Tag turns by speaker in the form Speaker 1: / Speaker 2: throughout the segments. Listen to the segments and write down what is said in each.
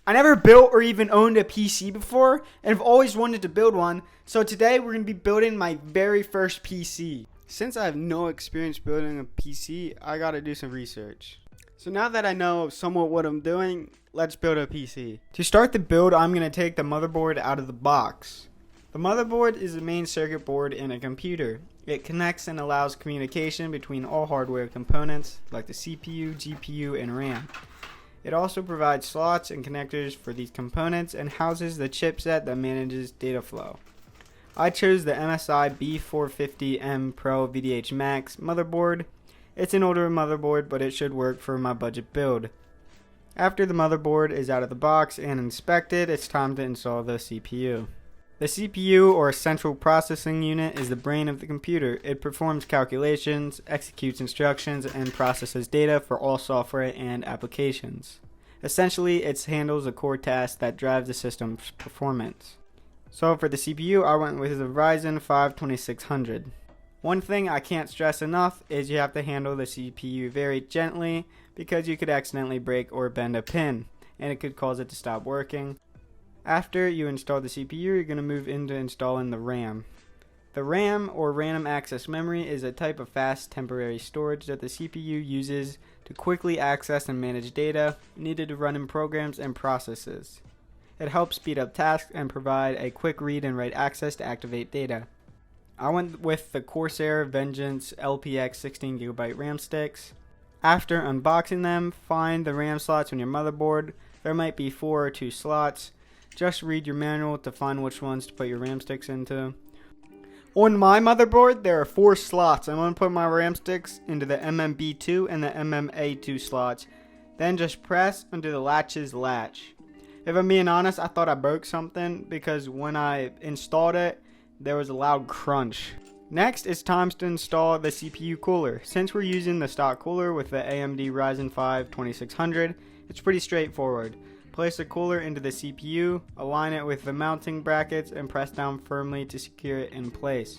Speaker 1: I never built or even owned a PC before, and I've always wanted to build one, so today we're going to be building my very first PC. Since I have no experience building a PC, I got to do some research. So now that I know somewhat what I'm doing, let's build a PC. To start the build, I'm going to take the motherboard out of the box. The motherboard is the main circuit board in a computer. It connects and allows communication between all hardware components like the CPU, GPU, and RAM. It also provides slots and connectors for these components and houses the chipset that manages data flow. I chose the MSI B450M Pro VDH Max motherboard. It's an older motherboard, but it should work for my budget build. After the motherboard is out of the box and inspected, it's time to install the CPU. The CPU, or Central Processing Unit, is the brain of the computer. It performs calculations, executes instructions, and processes data for all software and applications. Essentially, it handles the core tasks that drive the system's performance. So for the CPU, I went with the Ryzen 5 2600. One thing I can't stress enough is you have to handle the CPU very gently because you could accidentally break or bend a pin, and it could cause it to stop working. After you install the CPU, you're going to move into installing the RAM. The RAM, or random access memory, is a type of fast temporary storage that the CPU uses to quickly access and manage data needed to run in programs and processes. It helps speed up tasks and provide a quick read and write access to activate data. I went with the Corsair Vengeance LPX 16GB RAM sticks. After unboxing them, find the RAM slots on your motherboard. There might be 4 or 2 slots. Just read your manual to find which ones to put your RAM sticks into. On my motherboard, there are 4 slots. I'm going to put my RAM sticks into the MMB2 and the MMA2 slots. Then just press until the latches latch. If I'm being honest, I thought I broke something because when I installed it, there was a loud crunch. Next, it's time to install the CPU cooler. Since we're using the stock cooler with the AMD Ryzen 5 2600, it's pretty straightforward. Place the cooler into the CPU, align it with the mounting brackets, and press down firmly to secure it in place.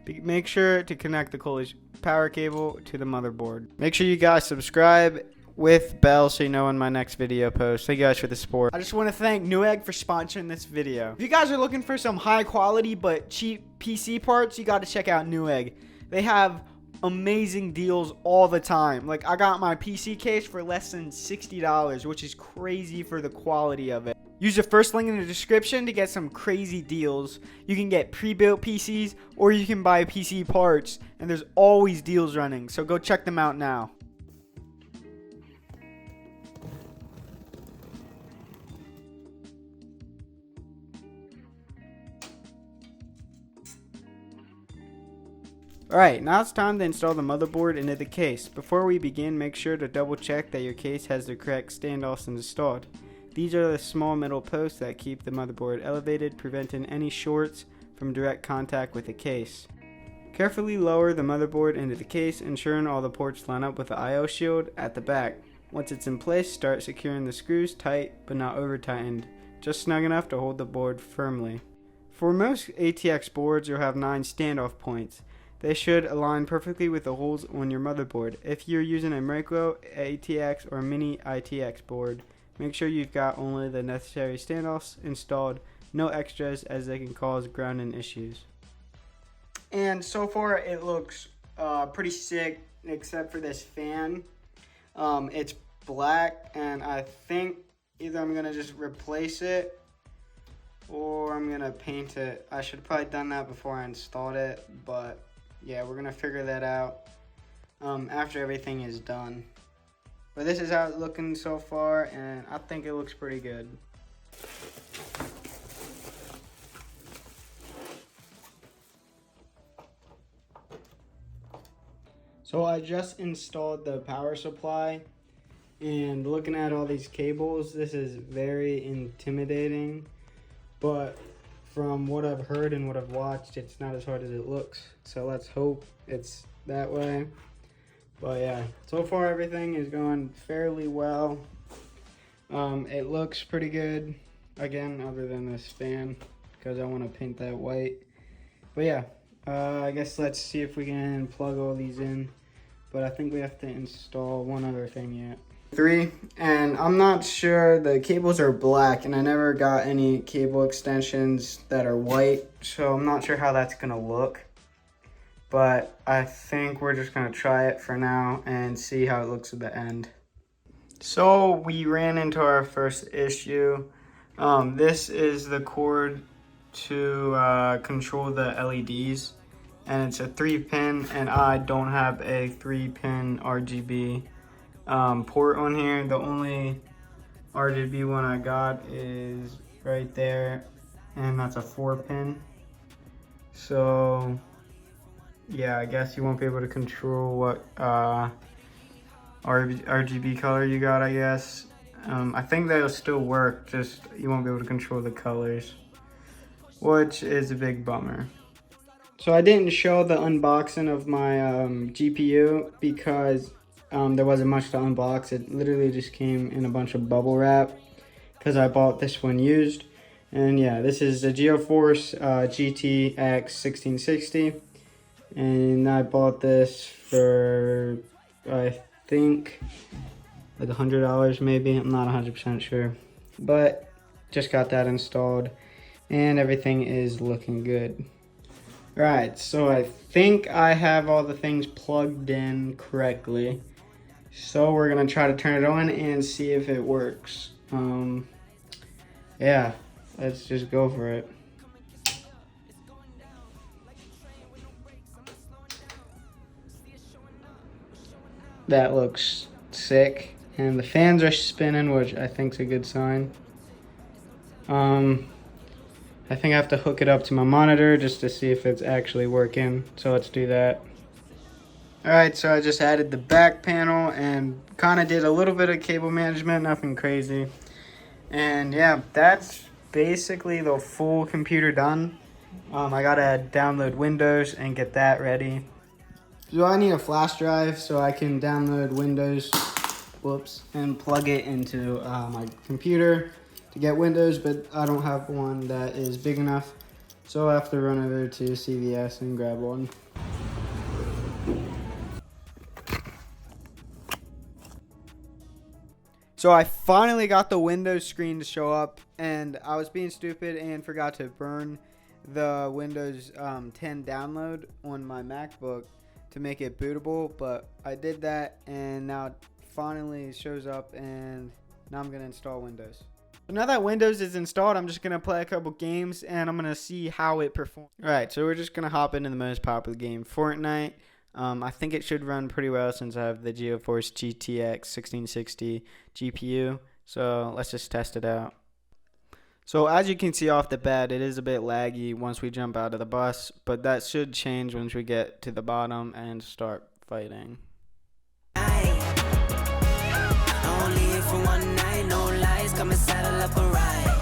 Speaker 1: Make sure to connect the cooler's power cable to the motherboard. Make sure you guys subscribe with bell so you know when my next video posts. Thank you guys for the support. I just want to thank Newegg for sponsoring this video. If you guys are looking for some high quality but cheap PC parts, you got to check out Newegg. They have amazing deals all the time. Like, I got my PC case for less than $60, which is crazy for the quality of it. Use the first link in the description to get some crazy deals. You can get pre-built PCs or you can buy PC parts, and there's always deals running, so go check them out now. Alright, now it's time to install the motherboard into the case. Before we begin, make sure to double check that your case has the correct standoffs installed. These are the small metal posts that keep the motherboard elevated, preventing any shorts from direct contact with the case. Carefully lower the motherboard into the case, ensuring all the ports line up with the I/O shield at the back. Once it's in place, start securing the screws tight but not over tightened, just snug enough to hold the board firmly. For most ATX boards, you'll have 9 standoff points. They should align perfectly with the holes on your motherboard. If you're using a micro ATX or mini ITX board, make sure you've got only the necessary standoffs installed, no extras, as they can cause grounding issues. And so far it looks pretty sick, except for this fan. It's black, and I think either I'm gonna just replace it or I'm gonna paint it. I should have probably done that before I installed it, but yeah, we're gonna figure that out after everything is done. But this is how it's looking so far, and I think it looks pretty good. So I just installed the power supply, and looking at all these cables, this is very intimidating, but from what I've heard and what I've watched, it's not as hard as it looks. So let's hope it's that way. But yeah, so far everything is going fairly well. It looks pretty good, again, other than this fan, because I want to paint that white. But yeah, I guess let's see if we can plug all these in. But I think we have to install one other thing yet. 3, and I'm not sure, the cables are black and I never got any cable extensions that are white, so I'm not sure how that's gonna look, but I think we're just gonna try it for now and see how it looks at the end. So we ran into our first issue. This is the cord to control the LEDs, and it's a 3-pin, and I don't have a 3-pin RGB port on here. The only RGB one I got is right there, and that's a 4-pin. So yeah, I guess you won't be able to control what RGB color you got, I guess. I think that'll still work, just you won't be able to control the colors, which is a big bummer. So I didn't show the unboxing of my GPU because there wasn't much to unbox. It literally just came in a bunch of bubble wrap because I bought this one used. And yeah, this is the GeoForce GTX 1660, and I bought this for I think like $100 maybe. I'm not 100% sure, but just got that installed and everything is looking good. Right, so I think I have all the things plugged in correctly. So we're gonna try to turn it on and see if it works. Yeah, let's just go for it. That looks sick, and the fans are spinning, which I think is a good sign. I think I have to hook it up to my monitor just to see if it's actually working, so let's do that. Alright, so I just added the back panel and kind of did a little bit of cable management, nothing crazy. And yeah, that's basically the full computer done. I gotta download Windows and get that ready. So I need a flash drive so I can download Windows, and plug it into my computer to get Windows, but I don't have one that is big enough, so I have to run over to CVS and grab one. So I finally got the Windows screen to show up, and I was being stupid and forgot to burn the Windows 10 download on my MacBook to make it bootable, but I did that and now it finally shows up, and now I'm gonna install Windows. So now that Windows is installed, I'm just gonna play a couple games and I'm gonna see how it performs. Alright, so we're just gonna hop into the most popular game, Fortnite. I think it should run pretty well since I have the GeoForce GTX 1660 GPU, so let's just test it out. So as you can see off the bat, it is a bit laggy once we jump out of the bus, but that should change once we get to the bottom and start fighting. Only for one night, no lies, come and saddle up a ride.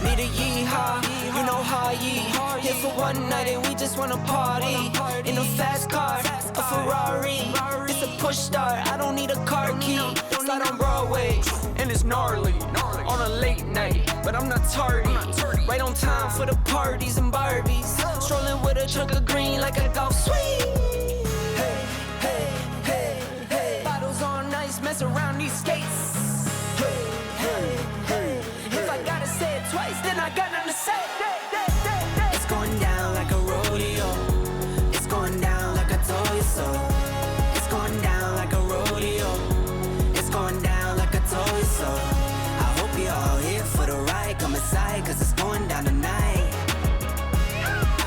Speaker 1: Need a yeehaw, you know how ye. Here for one night and we just wanna party. In a fast car, a Ferrari. It's a push start, I don't need a car key. It's not on Broadway, and it's gnarly. On a late night, but I'm not tardy. Right on time for the parties and Barbies. Strolling with a chunk of green like a golf swing. Hey, hey, hey, hey. Bottles on ice, mess around these skates. Hey, hey, hey. If I gotta say it twice, then I got nothing to say. It's going down like a rodeo. It's going down like I told you so. It's going down like a rodeo. It's going down like I told you so. I hope you're all here for the ride. Come inside, cause it's going down tonight.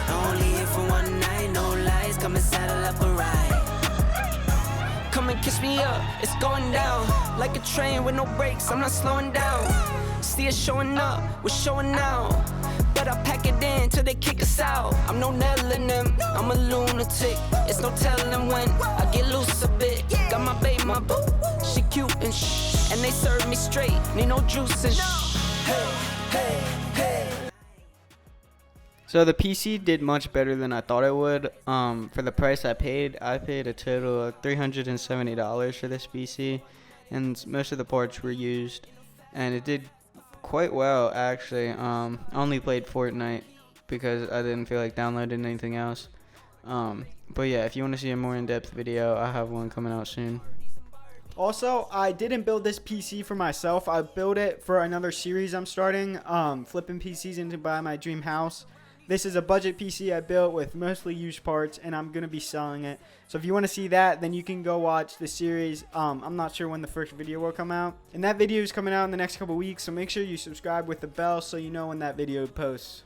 Speaker 1: Only here for one night, no lies. Come and saddle up a ride. Come and kiss me up, it's going down. Like a train with no brakes, I'm not slowing down. See us showing up, we're showing out. But I pack it in till they kick us out. I'm no nailing them, I'm a lunatic. It's no telling them when I get loose a bit. Got my babe, my boo, she cute and shh. And they serve me straight, need no juice and shh. Hey, hey, hey. So the PC did much better than I thought it would. For the price I paid a total of $370 for this PC, and most of the parts were used, and it did quite well actually. I only played Fortnite because I didn't feel like downloading anything else. But yeah, if you want to see a more in-depth video, I have one coming out soon. Also, I didn't build this PC for myself. I built it for another series I'm starting, flipping PCs into buy my dream house. This is a budget PC I built with mostly used parts, and I'm going to be selling it. So if you want to see that, then you can go watch the series. I'm not sure when the first video will come out. And that video is coming out in the next couple weeks, so make sure you subscribe with the bell so you know when that video posts.